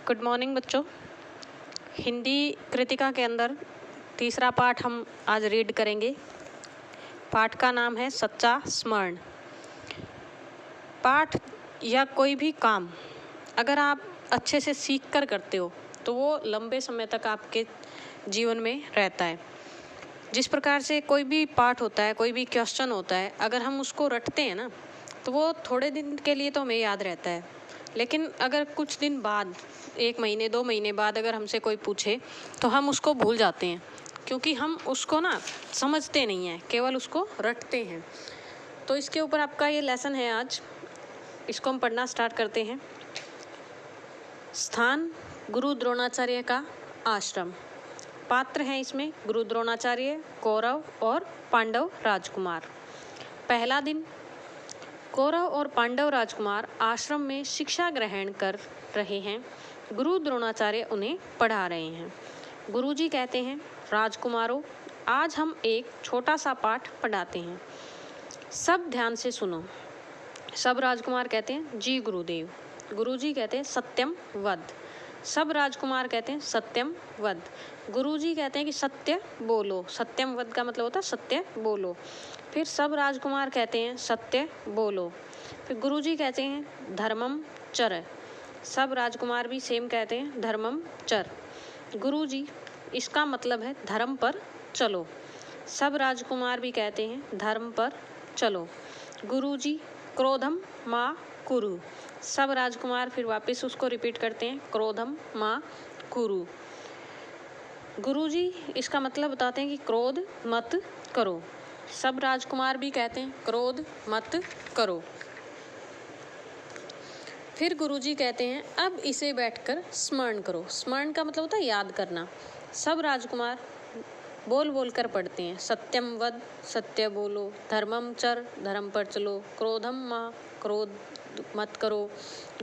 Good morning बच्चों। हिंदी कृतिका के अंदर तीसरा पाठ हम आज रीड करेंगे। पाठ का नाम है सच्चा स्मरण। पाठ या कोई भी काम अगर आप अच्छे से सीख कर करते हो तो वो लंबे समय तक आपके जीवन में रहता है। जिस प्रकार से कोई भी पाठ होता है, कोई भी क्वेश्चन होता है, अगर हम उसको रटते हैं ना तो वो थोड़े दिन के लिए तो हमें याद रहता है, लेकिन अगर कुछ दिन बाद, 1 महीने 2 महीने बाद अगर हमसे कोई पूछे तो हम उसको भूल जाते हैं, क्योंकि हम उसको ना समझते नहीं हैं, केवल उसको रटते हैं। तो इसके ऊपर आपका ये लेसन है आज, इसको हम पढ़ना स्टार्ट करते हैं। स्थान गुरु द्रोणाचार्य का आश्रम। पात्र हैं इसमें गुरु द्रोणाचार्य, कौरव और पांडव राजकुमार। पहला दिन। कौरव और पांडव राजकुमार आश्रम में शिक्षा ग्रहण कर रहे हैं। गुरु द्रोणाचार्य उन्हें पढ़ा रहे हैं। गुरुजी कहते हैं, राजकुमारों, आज हम एक छोटा सा पाठ पढ़ाते हैं, सब ध्यान से सुनो। सब राजकुमार कहते हैं, जी गुरुदेव। गुरुजी कहते हैं, सत्यम वद। सब राजकुमार कहते हैं, सत्यम वद। गुरुजी कहते हैं कि सत्य बोलो। सत्यम वद का मतलब होता है सत्य बोलो। फिर सब राजकुमार कहते हैं, सत्य बोलो। फिर गुरुजी कहते हैं, धर्मम चर। सब राजकुमार भी सेम कहते हैं, धर्मम चर। गुरुजी, इसका मतलब है धर्म पर चलो। सब राजकुमार भी कहते हैं, धर्म पर चलो। गुरुजी, क्रोधम मा कुरु। सब राजकुमार फिर वापस उसको रिपीट करते हैं, क्रोधम मा कुरु। गुरुजी इसका मतलब बताते हैं कि क्रोध मत करो। सब राजकुमार भी कहते हैं, क्रोध मत करो। फिर गुरुजी कहते हैं, अब इसे बैठकर स्मरण करो। स्मरण का मतलब होता है याद करना। सब राजकुमार बोल बोल कर पढ़ते हैं, सत्यम वद, सत्य बोलो। धर्मम चर, धर्म पर चलो। क्रोधम मा, क्रोध मत करो।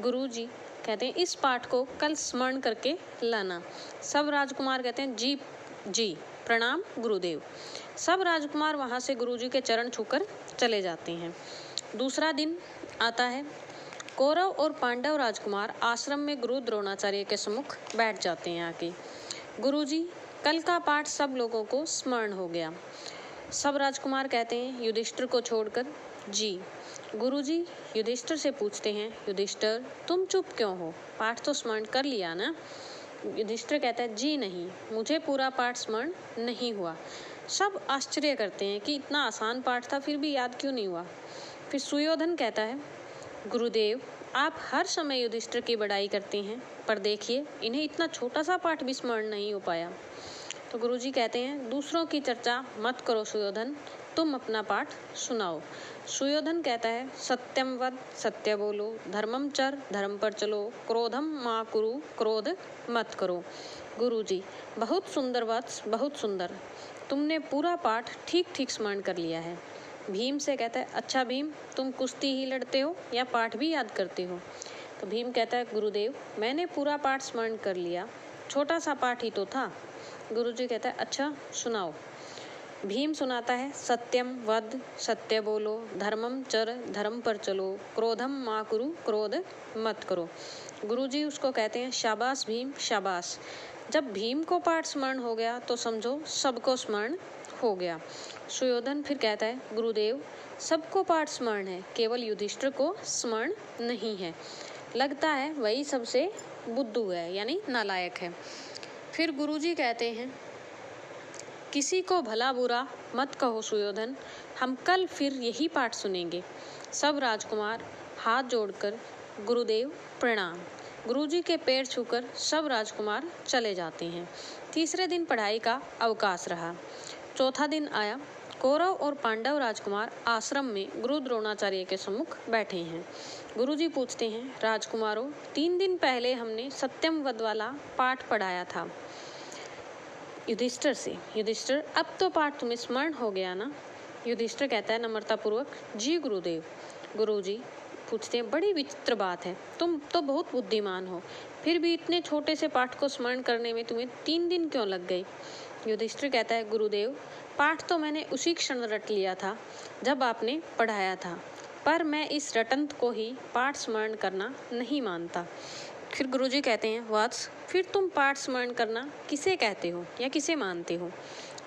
गुरुजी कहते हैं, इस पाठ को कल स्मरण करके लाना। सब राजकुमार कहते हैं, जी जी, प्रणाम गुरुदेव। सब राजकुमार वहाँ से गुरुजी के चरण छूकर चले जाते हैं। दूसरा दिन आता है। कौरव और पांडव राजकुमार आश्रम में गुरु द्रोणाचार्य के सम्मुख बैठ जाते हैं आके। गुरुजी, कल का पाठ सब लोगों को स्मरण हो गया। सब राजकुमार कहते हैं, युधिष्ठिर को छोड़कर। जी। गुरुजी युधिष्ठिर से पूछते हैं, युधिष्ठिर तुम चुप क्यों हो? पाठ तो स्मरण कर लिया ना? युधिष्ठिर कहता है, जी नहीं, मुझे पूरा पाठ स्मरण नहीं हुआ। सब आश्चर्य करते हैं कि इतना आसान पाठ था, फिर भी याद क्यों नहीं हुआ? फिर सुयोधन कहता है, गुरुदेव, आप हर समय युधिष्ठिर की बड़ाई करते हैं, पर देखिए इन्हें इतना छोटा सा पाठ भी स्मरण नहीं हो पाया। तो गुरुजी कहते हैं, दूसरों की चर्चा मत करो सुयोधन, तुम अपना पाठ सुनाओ। सुयोधन कहता है, सत्यम वद, सत्य बोलो। धर्मम चर, धर्म पर चलो। क्रोधम मा कुरु, क्रोध मत करो। गुरुजी, बहुत सुंदर वत्स, बहुत सुंदर, तुमने पूरा पाठ ठीक ठीक स्मरण कर लिया है। भीम से कहता है, अच्छा भीम, तुम कुश्ती ही लड़ते हो या पाठ भी याद करते हो? तो भीम कहता है, गुरुदेव, मैंने पूरा पाठ स्मरण कर लिया, छोटा सा पाठ ही तो था। गुरुजी कहता है, अच्छा सुनाओ। भीम सुनाता है, सत्यम वद, सत्य बोलो। धर्मम चर, धर्म पर चलो। क्रोधम मा कुरु, क्रोध मत करो। गुरुजी उसको कहते हैं, शाबाश भीम, शाबाश। जब भीम को पाठ स्मरण हो गया तो समझो सबको स्मरण हो गया। सुयोधन फिर कहता है, गुरुदेव, सबको पाठ स्मरण है, केवल युधिष्ठिर को स्मरण नहीं है। लगता है वही सबसे बुद्धू है, यानी नालायक है। फिर गुरुजी कहते हैं, किसी को भला बुरा मत कहो सुयोधन, हम कल फिर यही पाठ सुनेंगे। सब राजकुमार हाथ जोड़कर, गुरुदेव प्रणाम। गुरुजी के पैर छूकर सब राजकुमार चले जाते हैं। तीसरे दिन पढ़ाई का अवकाश रहा। चौथा दिन आया। कौरव और पांडव राजकुमार आश्रम में गुरु द्रोणाचार्य के सम्मुख बैठे हैं। गुरुजी पूछते हैं, राजकुमारों, 3 दिन पहले हमने सत्यम वद वाला पाठ पढ़ाया था युधिष्ठिर से। युधिष्ठिर, अब तो पाठ तुम्हें स्मरण हो गया ना? युधिष्ठिर कहता है नम्रतापूर्वक, जी गुरुदेव। गुरुजी पूछते हैं, बड़ी विचित्र बात है, तुम तो बहुत बुद्धिमान हो, फिर भी इतने छोटे से पाठ को स्मरण करने में तुम्हें 3 दिन क्यों लग गए? युधिष्ठिर कहता है, गुरुदेव, पाठ तो मैंने उसी क्षण रट लिया था जब आपने पढ़ाया था, पर मैं इस रटंत को ही पाठ स्मरण करना नहीं मानता। फिर गुरुजी कहते हैं, वत्स फिर तुम पाठ स्मरण करना किसे कहते हो या किसे मानते हो?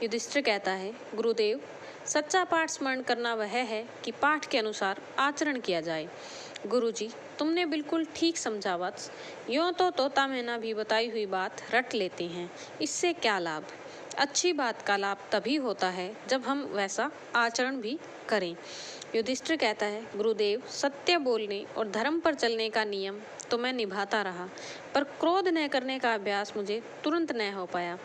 युधिष्ठिर कहता है, गुरुदेव सच्चा पाठ स्मरण करना वह है कि पाठ के अनुसार आचरण किया जाए। गुरुजी, तुमने बिल्कुल ठीक समझा वत्स। यूँ तो तोता मैना भी बताई हुई बात रट लेते हैं, इससे क्या लाभ? अच्छी बात का लाभ तभी होता है जब हम वैसा आचरण भी करें। युधिष्ठिर कहता है, गुरुदेव सत्य बोलने और धर्म पर चलने का नियम तो मैं निभाता रहा, पर क्रोध न करने का अभ्यास मुझे तुरंत न हो पाया।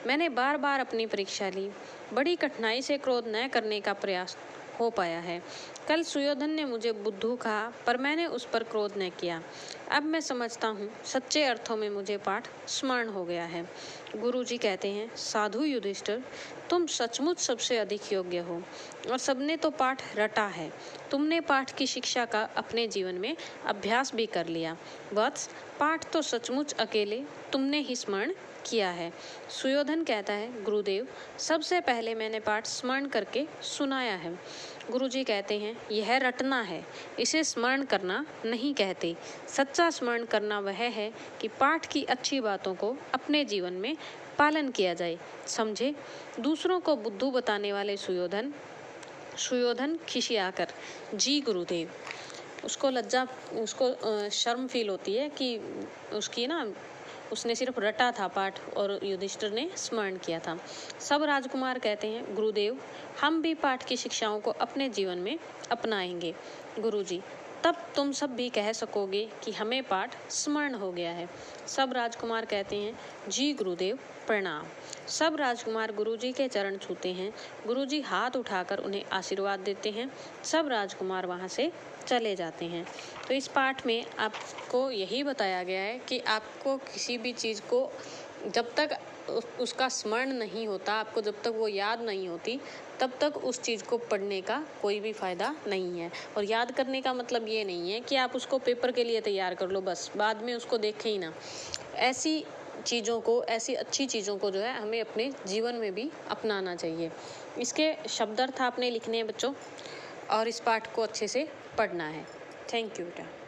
मैंने बार बार अपनी परीक्षा ली, बड़ी कठिनाई से क्रोध न करने का प्रयास हो पाया है। कल सुयोधन ने मुझे बुद्धू कहा, पर मैंने उस पर क्रोध न किया। अब मैं समझता हूँ सच्चे अर्थों में मुझे पाठ स्मरण हो गया है। गुरुजी कहते हैं, साधु युधिष्ठिर, तुम सचमुच सबसे अधिक योग्य हो और सबने तो पाठ रटा है। तुमने पाठ की शिक्षा का अपने जीवन में अभ्यास भी कर लिया। वत्स, पाठ तो सचमुच अकेले तुमने ही स्मरण किया है। सुयोधन कहता है, गुरुदेव सबसे पहले मैंने पाठ स्मरण करके सुनाया है। गुरुजी कहते हैं, यह रटना है, इसे स्मरण करना नहीं कहते। सच्चा स्मरण करना वह है कि पाठ की अच्छी बातों को अपने जीवन में पालन किया जाए। समझे? दूसरों को बुद्धू बताने वाले सुयोधन खिसियाकर, जी गुरुदेव। उसको शर्म फील होती है कि उसने सिर्फ रटा था पाठ और युधिष्ठिर ने स्मरण किया था। सब राजकुमार कहते हैं, गुरुदेव हम भी पाठ की शिक्षाओं को अपने जीवन में अपनाएंगे। गुरुजी, तब तुम सब भी कह सकोगे कि हमें पाठ स्मरण हो गया है। सब राजकुमार कहते हैं, जी गुरुदेव प्रणाम। सब राजकुमार गुरुजी के चरण छूते हैं। गुरुजी हाथ उठाकर उन्हें आशीर्वाद देते हैं। सब राजकुमार वहाँ से चले जाते हैं। तो इस पाठ में आपको यही बताया गया है कि आपको किसी भी चीज़ को जब तक उसका स्मरण नहीं होता, आपको जब तक वो याद नहीं होती, तब तक उस चीज़ को पढ़ने का कोई भी फ़ायदा नहीं है। और याद करने का मतलब ये नहीं है कि आप उसको पेपर के लिए तैयार कर लो, बस बाद में उसको देखें ही ना। ऐसी अच्छी चीज़ों को जो है हमें अपने जीवन में भी अपनाना चाहिए। इसके शब्दार्थ आपने लिखने हैं बच्चों, और इस पाठ को अच्छे से पढ़ना है। थैंक यू बेटा।